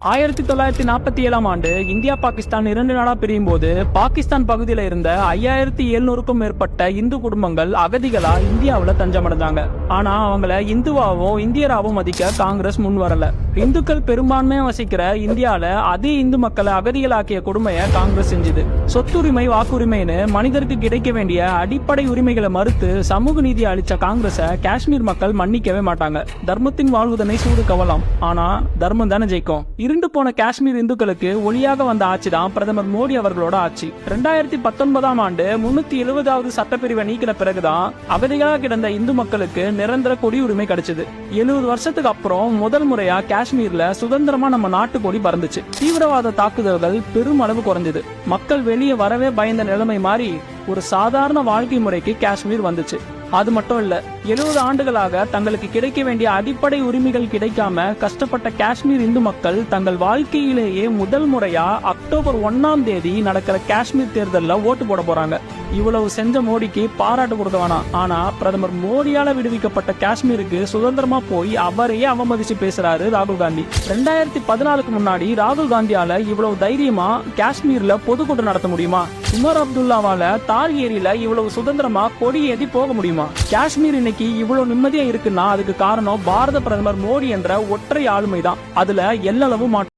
1947 ஆண்டு இந்தியா பாகிஸ்தான் 2 நாடா பிரியும் போது பாகிஸ்தான் பகுதியில இருந்த 5700க்கும் மேற்பட்ட இந்து குடும்பங்கள் அகதிகளா இந்தியாவுல தஞ்சமடைந்தாங்க. ஆனா அவங்கள இந்துவாவும் இந்தியராவும் மதிக்க காங்கிரஸ் முன் வரல. இந்துக்கள் பெரும்பான்மையா வசிக்கிற இந்தியால அதே இந்து மக்களை அகதிகளாக்கிய கொடுமையை காங்கிரஸ் செஞ்சது. சொத்துரிமை வாக்குரிமைன்னு மனிதருக்கு கிடைக்க வேண்டிய அடிப்படை உரிமைகளை மறுத்து சமூக நீதி அளிச்ச காங்கிரஸ காஷ்மீர் மக்கள் மன்னிக்கவே மாட்டாங்க. தர்மத்தின் வாழ்வுதனை சூடு கவலாம், ஆனா தர்மம் தானே ஜெயிக்கும். இருண்டு போன காஷ்மீர் இந்துக்களுக்கு ஒளியாக வந்த ஆட்சி தான் பிரதமர் மோடி அவர்களோட ஆட்சி. 2019 ஆண்டு 370வது சட்டப்பிரிவை நீக்கின பிறகுதான் அகதிகளாக கிடந்த இந்து மக்களுக்கு நிரந்தர குடியுரிமை கிடைச்சது. 70 வருஷத்துக்கு அப்புறம் முதல் முறையா காஷ்மீர்ல சுதந்திரமா நம்ம நாட்டு கொடி பறந்துச்சு. தீவிரவாத தாக்குதல்கள் பெருமளவு குறைஞ்சது. மக்கள் வெளியே வரவே பயந்த நிலைமை மாறி ஒரு சாதாரண வாழ்க்கை முறைக்கு காஷ்மீர் வந்துச்சு. அது மட்டும் இல்ல, 70 ஆண்டுகளாக தங்களுக்கு கிடைக்க வேண்டிய அடிப்படை உரிமைகள் கிடைக்காம கஷ்டப்பட்ட காஷ்மீர் இந்து மக்கள் தங்கள் வாழ்க்கையிலேயே முதல் முறையா அக்டோபர் 1ஆம் தேதி நடக்கிற காஷ்மீர் தேர்தலில் ஓட்டு போட போறாங்க. இவ்வளவு செஞ்ச மோடிக்கு பாராட்டு கொடுக்க வேணாம். ஆனா பிரதமர் மோடியால விடுவிக்கப்பட்ட காஷ்மீருக்கு சுதந்திரமா போய் அவரையே அவமதிச்சு பேசுறாரு ராகுல் காந்தி. 2014க்கு முன்னாடி ராகுல் காந்தியால இவ்வளவு தைரியமா காஷ்மீர்ல பொதுக்கூட்டம் நடத்த முடியுமா? உமர் அப்துல்லாவால தார் ஏரியில இவ்வளவு சுதந்திரமா கொடி ஏதி போக முடியுமா? காஷ்மீர் இன்னைக்கு இவ்வளவு நிம்மதியா இருக்குன்னா அதுக்கு காரணம் பாரத பிரதமர் மோடி என்ற ஒற்றை ஆளுமைதான். அதுல எல்லளவு மாற்றம்